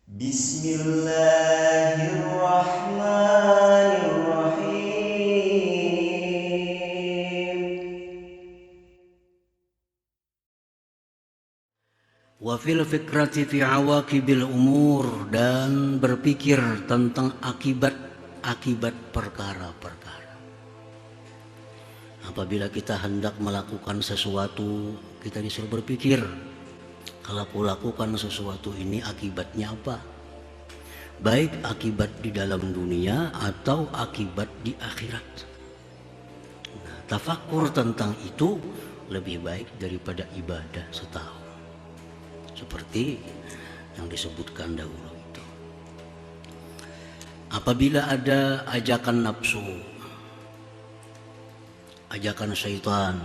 Bismillahirrahmanirrahim. Wa fil fikrati fi awaqibil umur, dan berpikir tentang akibat perkara-perkara. Apabila kita hendak melakukan sesuatu, kita disuruh berpikir, kalau aku lakukan sesuatu ini akibatnya apa? Baik akibat di dalam dunia atau akibat di akhirat. Nah, tafakkur tentang itu lebih baik daripada ibadah setahun, seperti yang disebutkan dahulu itu. Apabila ada ajakan nafsu, ajakan syaitan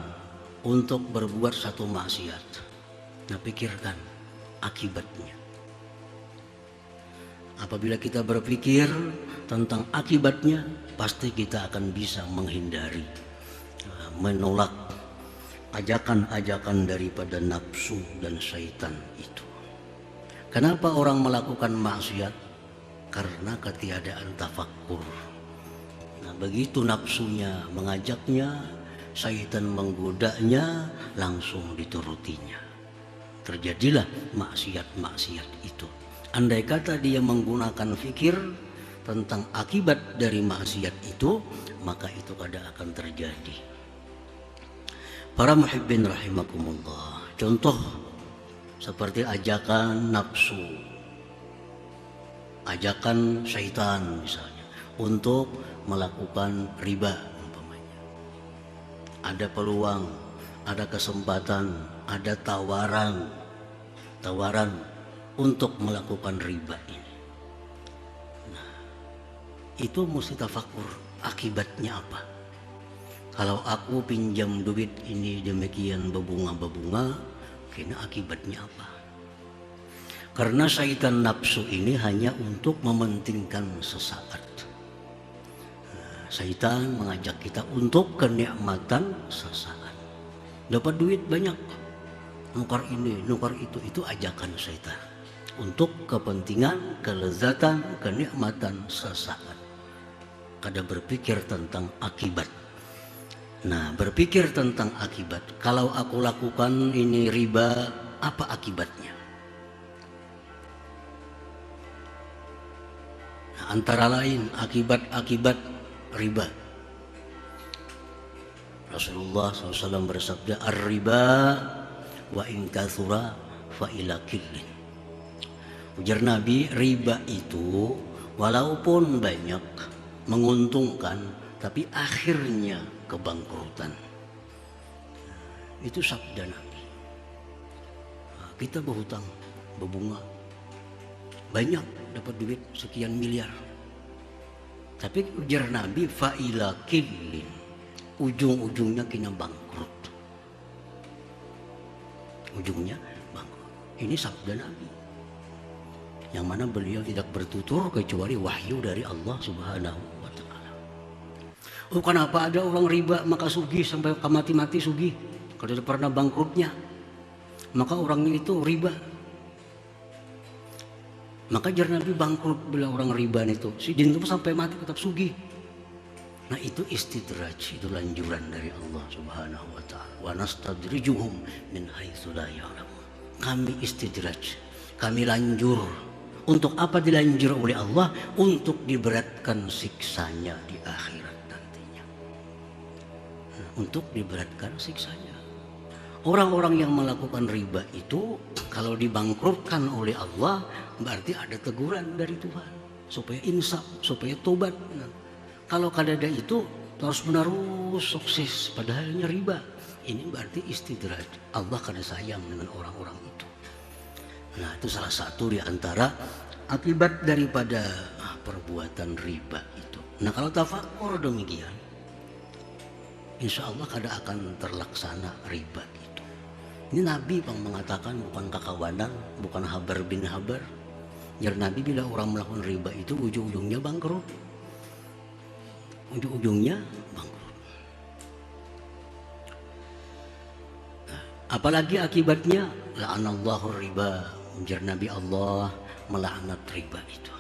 untuk berbuat satu maksiat, nah pikirkan akibatnya. Apabila kita berpikir tentang akibatnya, pasti kita akan bisa menghindari, menolak ajakan-ajakan daripada nafsu dan syaitan itu. Kenapa orang melakukan maksiat? Karena ketiadaan tafakkur. Nah, begitu nafsunya mengajaknya, syaitan menggodanya, langsung diturutinya. Terjadilah maksiat-maksiat itu. Andai kata dia menggunakan fikir tentang akibat dari maksiat itu, maka itu kada akan terjadi. Para muhibbin rahimakumullah, contoh seperti ajakan nafsu, ajakan syaitan misalnya untuk melakukan riba umpamanya. Ada peluang, ada kesempatan, ada tawaran untuk melakukan riba ini. Nah, itu mesti tafakkur, akibatnya apa? Kalau aku pinjam duit ini demikian berbunga-berbunga, kena akibatnya apa? Karena syaitan nafsu ini hanya untuk mementingkan sesaat. Nah, syaitan mengajak kita untuk kenikmatan sesaat. Dapat duit banyak, nukar ini, nukar itu ajakan syaitan. Untuk kepentingan, kelezatan, kenikmatan sesaat. Kada berpikir tentang akibat. Nah, berpikir tentang akibat. Kalau aku lakukan ini riba, apa akibatnya? Nah, antara lain akibat-akibat riba. Rasulullah SAW bersabda, "Ar-riba wa in kathura fa ila killin." Ujar Nabi, riba itu walaupun banyak menguntungkan, tapi akhirnya kebangkrutan. Itu sabda Nabi. Kita berhutang, berbunga, banyak dapat duit sekian miliar, tapi ujar Nabi, fa'ila killin, ujung-ujungnya kena bangkrut. Ujungnya bangkrut. Ini sabda Nabi, yang mana beliau tidak bertutur kecuali wahyu dari Allah Subhanahu wa ta'ala. Oh, kenapa ada orang riba maka sugih sampai mati-mati sugih? Kalau tidak pernah bangkrutnya, maka orangnya itu riba. Maka jar Nabi bangkrut bila orang riba itu. Si jin itu sampai mati tetap sugih. Nah, itu istidraj, itu lanjuran dari Allah Subhanahu wa ta'ala. Wa nastadrijuhum min haitsu la ya'lamun. Kami istidraj, kami lanjur. Untuk apa dilanjur oleh Allah? Untuk diberatkan siksanya di akhirat nantinya. Nah, untuk diberatkan siksanya. Orang-orang yang melakukan riba itu kalau dibangkrutkan oleh Allah, berarti ada teguran dari Tuhan supaya insaf, supaya tobat. Nah, kalau kadada itu terus menerus sukses padahalnya riba, ini berarti istidraj. Allah kada sayang dengan orang-orang itu. Nah, itu salah satu di antara akibat daripada perbuatan riba itu. Nah, kalau tafakkur demikian, insya Allah kada akan terlaksana riba itu. Ini Nabi yang mengatakan, bukan kakawanan, bukan habar bin habar. Jar Nabi, bila orang melakukan riba itu ujung-ujungnya bangkrut. Ujung-ujungnya bangkrut. Nah, apalagi akibatnya, la'anallahu riba. Jar Nabi, Allah melaknat riba itu.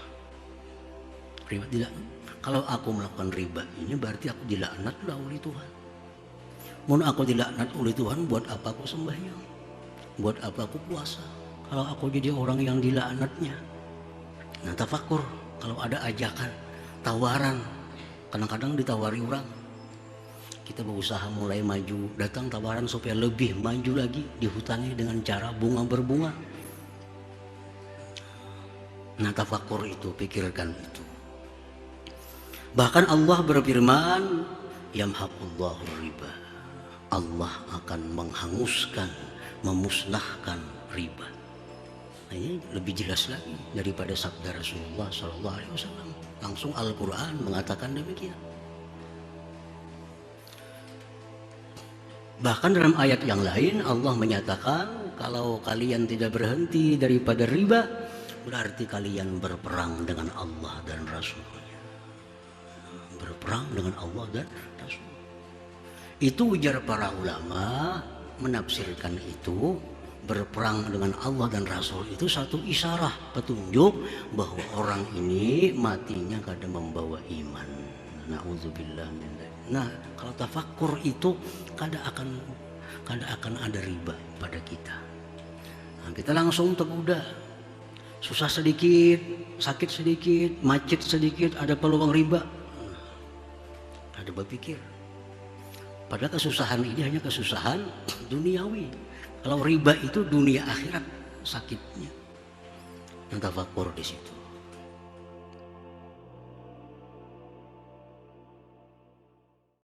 Riba tidak. Kalau aku melakukan riba ini berarti aku dilaknat oleh Tuhan. Mun aku dilaknat oleh Tuhan, buat apa aku sembahyang? Buat apa aku puasa? Kalau aku jadi orang yang dilaknatnya. Nah, tafakur kalau ada ajakan, tawaran, kadang-kadang ditawari orang, kita berusaha mulai maju, datang tawaran supaya lebih maju lagi, dihutangi dengan cara bunga berbunga. Nah, tafakur itu, pikirkan itu. Bahkan Allah berfirman, yamhaqullahu riba. Allah akan menghanguskan, memusnahkan riba. Nah, ini lebih jelas lagi daripada sabda Rasulullah SAW. Langsung Al-Quran mengatakan demikian. Bahkan dalam ayat yang lain Allah menyatakan, kalau kalian tidak berhenti daripada riba, berarti kalian berperang dengan Allah dan Rasulnya. Berperang dengan Allah dan Rasul. Itu ujar para ulama menafsirkan itu, berperang dengan Allah dan Rasul itu satu isyarah, petunjuk bahwa orang ini matinya kada membawa iman. Na'udzubillah min dzalik. Nah, kalau tafakkur itu kada akan ada riba pada kita. Nah, kita langsung tergoda. Susah sedikit, sakit sedikit, macet sedikit, ada peluang riba. Ada berpikir. Padahal kesusahan ini hanya kesusahan duniawi. Kalau riba itu dunia akhirat sakitnya. Yang tafakur di situ.